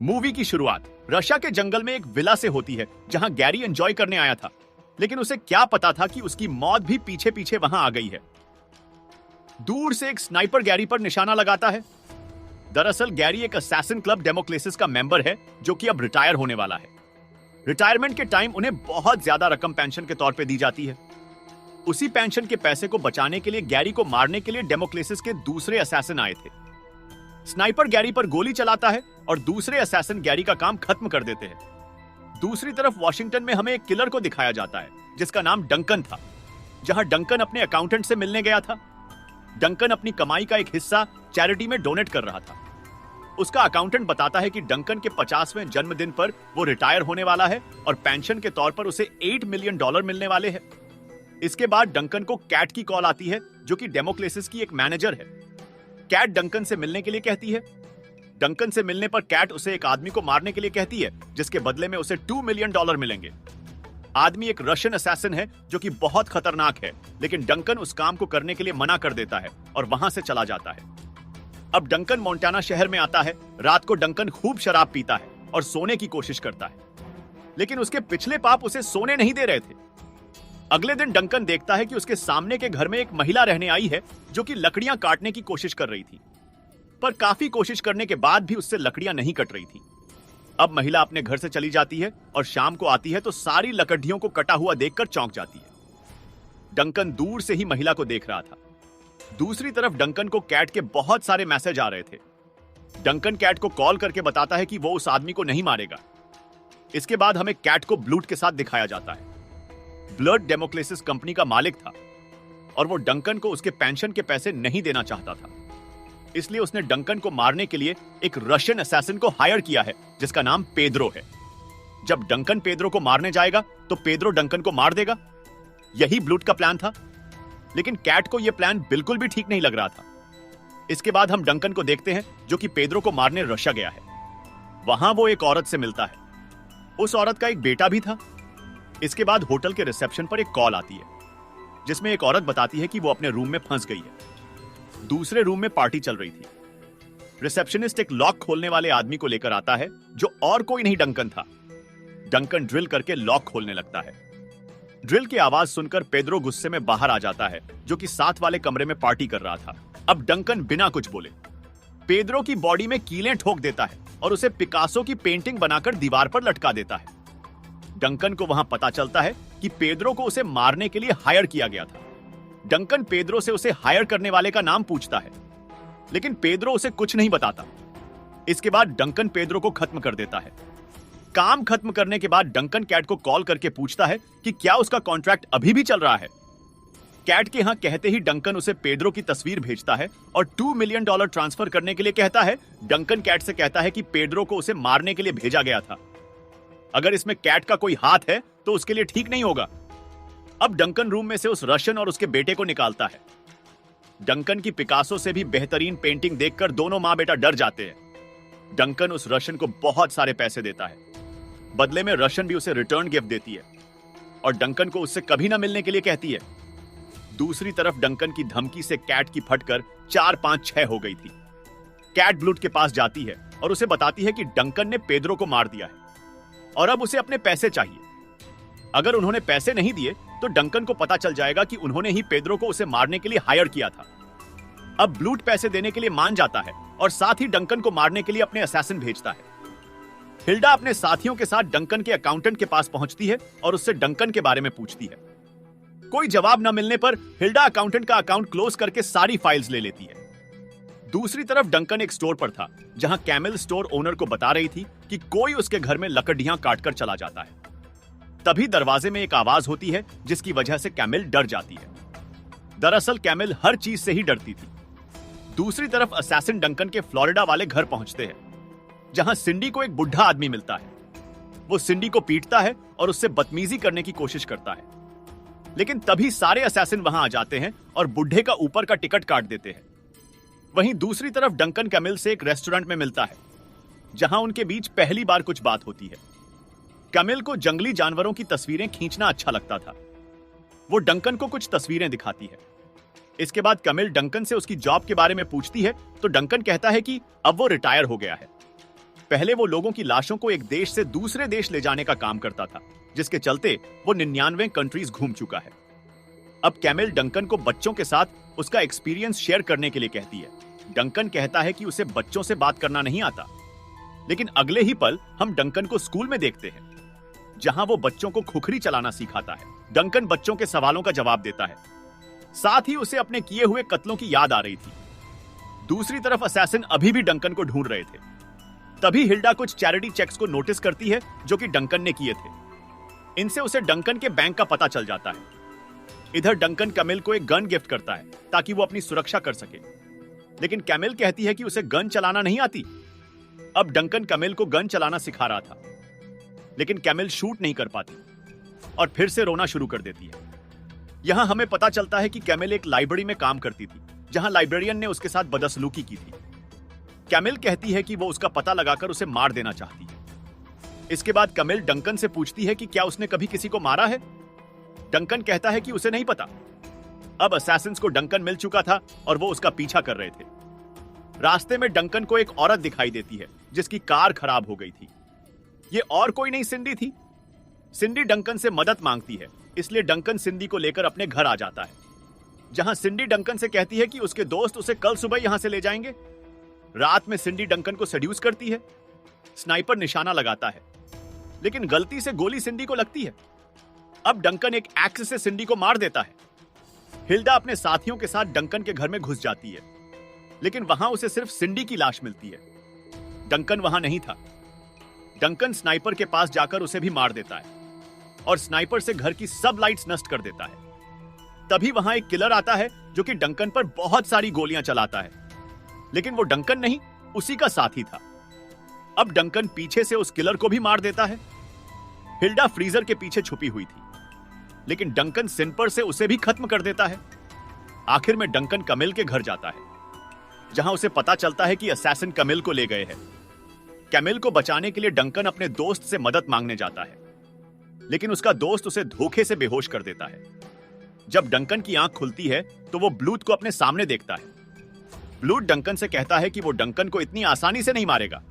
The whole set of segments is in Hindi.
मूवी की शुरुआत रशिया के जंगल में एक विला से होती है जहां गैरी एंजॉय करने आया था, लेकिन उसे क्या पता था कि उसकी मौत भी पीछे पीछे वहां आ गई है। दूर से एक स्नाइपर गैरी पर निशाना लगाता है। दरअसल गैरी एक असैसिन क्लब डेमोक्रेसिस का मेंबर है जो कि अब रिटायर होने वाला है। रिटायरमेंट के टाइम उन्हें बहुत ज्यादा रकम पेंशन के तौर पे दी जाती है। उसी पेंशन के पैसे को बचाने के लिए गैरी को मारने के लिए डेमोक्रेसिस के दूसरे असैसिन आए थे। स्नाइपर गैरी पर गोली चलाता है और दूसरे असैसिन गैरी का काम खत्म कर देते हैं। दूसरी तरफ वॉशिंगटन में हमें एक किलर को दिखाया जाता है जिसका नाम डंकन था, जहां डंकन अपने अकाउंटेंट से मिलने गया था। डंकन अपनी कमाई का एक हिस्सा चैरिटी में डोनेट कर रहा था। उसका अकाउंटेंट बताता है कि डंकन के 50वें जन्मदिन पर वो रिटायर होने वाला है और पेंशन के तौर पर उसे $8 मिलियन मिलने वाले हैं। इसके बाद डंकन को कैट की कॉल आती है जो कि डेमोक्रेसिस की एक मैनेजर है। कैट डंकन से मिलने के लिए कहती है। डंकन से मिलने पर कैट उसे एक आदमी को मारने के लिए कहती है जिसके बदले में उसे $2 मिलियन मिलेंगे। आदमी एक रशियन असैसिन है जो कि बहुत खतरनाक है, लेकिन डंकन उस काम को करने के लिए मना कर देता है और वहां से चला जाता है। अब डंकन मोंटाना शहर में आता है। रात को डंकन खूब शराब पीता है और सोने की कोशिश करता है, लेकिन उसके पिछले पाप उसे सोने नहीं दे रहे थे। अगले दिन डंकन देखता है कि उसके सामने के घर में एक महिला रहने आई है जो कि लकड़ियां काटने की कोशिश कर रही थी, पर काफी कोशिश करने के बाद भी उससे लकड़ियां नहीं कट रही थी। अब महिला अपने घर से चली जाती है और शाम को आती है तो सारी लकड़ियों को कटा हुआ देखकर चौंक जाती है। डंकन दूर से ही महिला को देख रहा था। दूसरी तरफ डंकन को कैट के बहुत सारे मैसेज आ रहे थे। डंकन कैट को कॉल करके बताता है कि वो उस आदमी को नहीं मारेगा। इसके बाद हमें कैट को ब्लूट के साथ दिखाया जाता है। ब्लड डेमोक्रेसिस कंपनी का मालिक था और वो डंकन को उसके पेंशन के पैसे नहीं देना चाहता था, इसलिए उसने डंकन को मारने के लिए एक रशियन असैसिन को हायर किया है जिसका नाम पेद्रो है। जब डंकन पेद्रो को मारने जाएगा तो पेद्रो डंकन को मार देगा। यही ब्लूट का प्लान था, लेकिन कैट को यह प्लान बिल्कुल भी ठीक नहीं लग रहा था। इसके बाद हम डंकन को देखते हैं जो कि पेद्रो को मारने रशिया गया है। वहां वो एक औरत से मिलता है। उस औरत का एक बेटा भी था। इसके बाद होटल के रिसेप्शन पर एक कॉल आती है जिसमें एक औरत बताती है कि वो अपने रूम में फंस गई है। दूसरे रूम में पार्टी चल रही थी। रिसेप्शनिस्ट एक लॉक खोलने वाले आदमी को लेकर आता है जो और कोई नहीं डंकन था। डंकन ड्रिल करके लॉक खोलने लगता है। ड्रिल की आवाज सुनकर पेद्रो गुस्से में बाहर आ जाता है जो कि साथ वाले कमरे में पार्टी कर रहा था। अब डंकन बिना कुछ बोले पेद्रो की बॉडी में कीलें ठोक देता है और उसे पिकासो की पेंटिंग बनाकर दीवार पर लटका देता है। डंकन को वहां पता चलता है कि पेद्रो को उसे मारने के लिए हायर किया गया था। डंकन पेद्रो से उसे हायर करने वाले का नाम पूछता है, लेकिन पेद्रो उसे कुछ नहीं बताता। इसके बाद डंकन पेद्रो को खत्म कर देता है। काम खत्म करने के बाद डंकन कैट को कॉल करके पूछता है कि क्या उसका कॉन्ट्रैक्ट अभी भी चल रहा है। कैट के यहां कहते ही डंकन उसे पेद्रो की तस्वीर भेजता है और $2 मिलियन ट्रांसफर करने के लिए कहता है। डंकन कैट से कहता है कि पेद्रो को उसे मारने के लिए भेजा गया था। अगर इसमें कैट का कोई हाथ है तो उसके लिए ठीक नहीं होगा। अब डंकन रूम में से उस रशियन और उसके बेटे को निकालता है। डंकन की पिकासो से भी बेहतरीन पेंटिंग देखकर दोनों मां बेटा डर जाते हैं। डंकन उस रशियन को बहुत सारे पैसे देता है। बदले में रशियन भी उसे रिटर्न गिफ्ट देती है और डंकन को उससे कभी ना मिलने के लिए कहती है। दूसरी तरफ डंकन की धमकी से कैट की फटकर 4, 5, 6 हो गई थी। कैट ब्लूट के पास जाती है और उसे बताती है कि डंकन ने पेद्रो को मार दिया है और अब उसे अपने पैसे चाहिए। अगर उन्होंने पैसे नहीं दिए तो डंकन को पता चल जाएगा कि उन्होंने ही पेद्रो को उसे मारने के लिए हायर किया था। अब ब्लूट पैसे देने के लिए मान जाता है और साथ ही डंकन को मारने के लिए अपने असैसिन भेजता है। हिल्डा अपने साथियों के साथ डंकन के अकाउंटेंट के पास पहुंचती है और उससे डंकन के बारे में पूछती है। कोई जवाब न मिलने पर हिल्डा अकाउंटेंट का अकाउंट क्लोज करके सारी फाइल्स ले लेती है। दूसरी तरफ डंकन एक स्टोर पर था जहां कैमिल स्टोर ओनर को बता रही थी कि कोई उसके घर में लकड़ियां काटकर चला जाता है। तभी दरवाजे में एक आवाज होती है जिसकी वजह से कैमिल डर जाती है। दरअसल कैमिल हर चीज से ही डरती थी। दूसरी तरफ असैसिन डंकन के फ्लोरिडा वाले घर पहुंचते हैं जहां सिंडी को एक बुढ़ा आदमी मिलता है। वो सिंडी को पीटता है और उससे बदतमीजी करने की कोशिश करता है, लेकिन तभी सारे असैसिन वहां आ जाते हैं और बुढ़े का ऊपर का टिकट काट देते हैं। वहीं दूसरी तरफ डंकन कैमिल से एक रेस्टोरेंट में मिलता है जहां उनके बीच पहली बार कुछ बात होती है। कैमिल को जंगली जानवरों की तस्वीरें खींचना अच्छा लगता था। वो डंकन को कुछ तस्वीरें दिखाती है। इसके बाद कैमिल डंकन से उसकी जॉब के बारे में पूछती है तो डंकन कहता है कि अब वो रिटायर हो गया है। पहले वो लोगों की लाशों को एक देश से दूसरे देश ले जाने का काम करता था, जिसके चलते वो 99 कंट्रीज घूम चुका है। अब कैमिल डंकन को बच्चों के साथ उसका एक्सपीरियंस शेयर करने के लिए कहती है। डंकन कहता है कि उसे बच्चों से बात करना नहीं आता, लेकिन अगले ही पल हम डंकन को स्कूल में देखते हैं, जहां वो बच्चों को खुखरी चलाना सिखाता है। डंकन बच्चों के सवालों का जवाब देता है, साथ ही उसे अपने किए हुए कत्लों की याद आ रही थी। दूसरी तरफ असैसिन अभी भी डंकन को ढूंढ रहे थे। तभी हिल्डा कुछ चैरिटी चेक्स को नोटिस करती है जो कि डंकन ने किए थे। इनसे उसे डंकन के बैंक का पता चल जाता है। इधर डंकन कैमिल को एक गन गिफ्ट करता है ताकि वो अपनी सुरक्षा कर सके, लेकिन कैमिल कहती है कि उसे गन चलाना नहीं आती। अब डंकन कैमिल को गन चलाना सिखा रहा था, लेकिन कैमिल शूट नहीं कर पाती और फिर से रोना शुरू कर देती है। यहां हमें पता चलता है कि कैमिल एक लाइब्रेरी में काम करती थी, जहां लाइब्रेरियन ने उसके साथ बदसलूकी की थी। कैमिल कहती है कि वो उसका पता लगाकर उसे मार देना चाहती है। इसके बाद कैमिल डंकन से पूछती है कि क्या उसने कभी किसी को मारा है। डंकन कहता है कि उसे नहीं पता। अब असैसिन्स को डंकन मिल चुका था और वो उसका पीछा कर रहे थे। रास्ते में डंकन को एक औरत दिखाई देती है जिसकी कार खराब हो गई थी। ये और कोई नहीं, सिंडी थी। सिंडी डंकन से मदद मांगती है, इसलिए डंकन सिंडी को लेकर अपने घर आ जाता है, जहां सिंडी डंकन से कहती है कि उसके दोस्त उसे कल सुबह यहां से ले जाएंगे। रात में सिंडी डंकन को सेड्यूस करती है। स्नाइपर निशाना लगाता है, लेकिन गलती से गोली सिंडी को लगती है। अब डंकन एक एक्स से सिंडी को मार देता है। हिल्डा अपने साथियों के साथ डंकन के घर में घुस जाती है, लेकिन वहां उसे सिर्फ सिंडी की लाश मिलती है। डंकन वहां नहीं था। डंकन स्नाइपर के पास जाकर उसे भी मार देता है और स्नाइपर से घर की सब लाइट्स नष्ट कर देता है। तभी वहां एक किलर आता है जो कि डंकन पर बहुत सारी गोलियां चलाता है, लेकिन वो डंकन नहीं, उसी का साथी था। अब डंकन पीछे से उस किलर को भी मार देता है। हिल्डा फ्रीजर के पीछे छुपी हुई थी, लेकिन डंकन सिनपर से उसे भी खत्म कर देता है। आखिर में डंकन कैमिल के घर जाता है, जहां उसे पता चलता है कि असैसिन कैमिल को ले गए हैं। कैमिल को बचाने के लिए डंकन अपने दोस्त से मदद मांगने जाता है, लेकिन उसका दोस्त उसे धोखे से बेहोश कर देता है। जब डंकन की आंख खुलती है तो वो ब्लूथ को अपने सामने देखता है। ब्लूथ डंकन से कहता है कि वो डंकन को इतनी आसानी से नहीं मारेगा।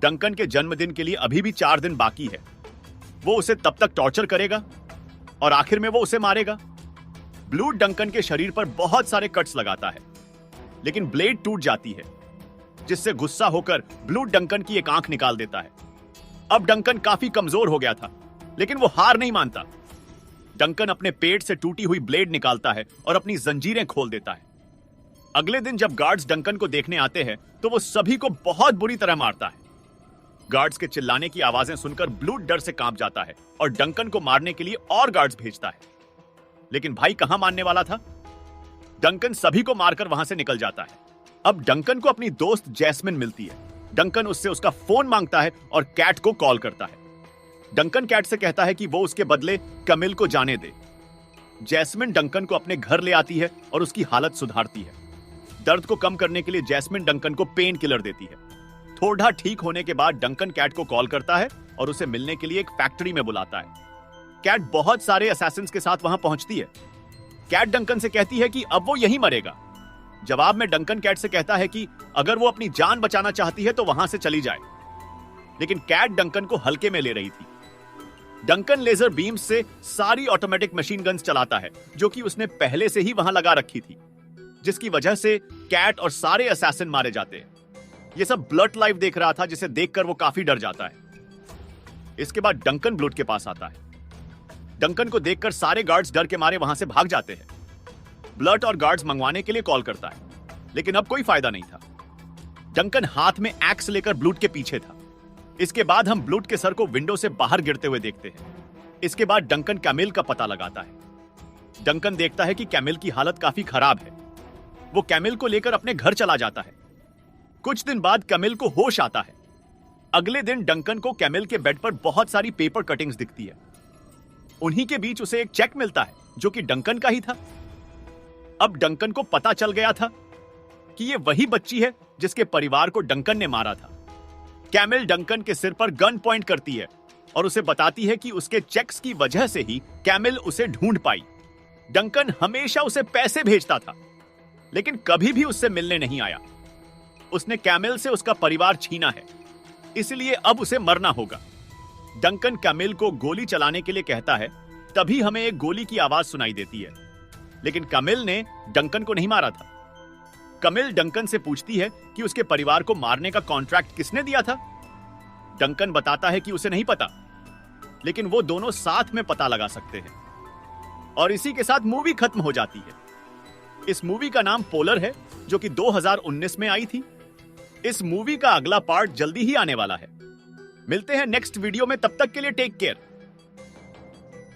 डंकन के जन्मदिन के लिए अभी भी 4 दिन बाकी है। वो उसे तब तक टॉर्चर करेगा और आखिर में वो उसे मारेगा। ब्लूथ डंकन के शरीर पर बहुत सारे कट्स लगाता है, लेकिन ब्लेड टूट जाती है, जिससे गुस्सा होकर ब्लूथ डंकन की एक आंख निकाल देता है। अब डंकन काफी कमजोर हो गया था, लेकिन वो हार नहीं मानता। डंकन अपने पेट से टूटी हुई ब्लेड निकालता है और अपनी जंजीरें खोल देता है। अगले दिन जब गार्ड्स डंकन को देखने आते हैं तो वो सभी को बहुत बुरी तरह मारता है। गार्ड्स के चिल्लाने की आवाजें सुनकर ब्लूथ डर से कांप जाता है और डंकन को मारने के लिए और गार्ड्स भेजता है, लेकिन भाई कहां मानने वाला था। डंकन सभी को मारकर वहां से निकल जाता है। अब डंकन को अपनी दोस्त जैस्मिन मिलती है। डंकन उससे उसका फोन मांगता है और कैट को कॉल करता है। डंकन कैट से कहता है कि वो उसके बदले कैमिल को जाने दे। जैस्मिन डंकन को अपने घर ले आती है और उसकी हालत सुधारती है। दर्द को कम करने के लिए जैस्मिन डंकन को पेन किलर देती है। थोड़ा ठीक होने के बाद डंकन कैट को कॉल करता है और उसे मिलने के लिए एक फैक्ट्री में बुलाता है। कैट बहुत सारे असैसिन्स के साथ वहां पहुंचती है। कैट डंकन से कहती है कि अब वो यहीं मरेगा। जवाब में डंकन कैट से कहता है कि अगर वो अपनी जान बचाना चाहती है तो वहां से चली जाए, लेकिन कैट डंकन को हल्के में ले रही थी। डंकन लेजर बीम्स से सारी ऑटोमेटिक मशीन गन्स चलाता है जो कि उसने पहले से ही वहां लगा रखी थी, जिसकी वजह से कैट और सारे असैसिन मारे जाते हैं। यह सब ब्लड लाइव देख रहा था, जिसे देखकर वो काफी डर जाता है। इसके बाद डंकन ब्लूथ के पास आता है। डंकन को देखकर सारे गार्ड्स डर के मारे वहां से भाग जाते हैं। ब्लड और गार्ड्स मंगवाने के लिए कॉल करता है, लेकिन अब कोई फायदा नहीं था। डंकन हाथ में एक्स लेकर ब्लूथ के पीछे था। इसके बाद हम ब्लूथ के सर को विंडो से बाहर गिरते हुए देखते हैं। इसके बाद डंकन कैमिल का पता लगाता है। डंकन देखता है कि कैमिल की हालत काफी खराब है। वो कैमिल को लेकर अपने घर चला जाता है। कुछ दिन बाद कैमिल को होश आता है। अगले दिन डंकन को कैमिल के बेड पर बहुत सारी पेपर कटिंग्स दिखती है। उन्हीं के बीच उसे एक चेक मिलता है जो कि डंकन का ही था। अब डंकन को पता चल गया था कि ये वही बच्ची है जिसके परिवार को डंकन ने मारा था। कैमिल डंकन के सिर पर गन पॉइंट करती है और उसे बताती है कि उसके चेक्स की वजह से ही कैमिल उसे ढूंढ पाई। डंकन हमेशा उसे पैसे भेजता था, लेकिन कभी भी उससे मिलने नहीं आया। उसने कैमिल से उसका परिवार छीना है। इसलिए अब उसे मरना होगा। डंकन कैमिल को गोली चलाने के लिए कहता है, तभी हमें एक गोली की आवाज सुनाई देती है, लेकिन कैमिल ने डंकन को नहीं मारा था। कैमिल डंकन से पूछती है कि उसके परिवार को मारने का कॉन्ट्रैक्ट किसने दिया था। डंकन बताता है कि उसे नहीं पता, लेकिन वो दोनों साथ में पता लगा सकते हैं। और इसी के साथ मूवी खत्म हो जाती है। इस मूवी का नाम पोलर है, जो कि 2019 में आई थी। इस मूवी का अगला पार्ट जल्दी ही आने वाला है। मिलते हैं नेक्स्ट वीडियो में, तब तक के लिए टेक केयर।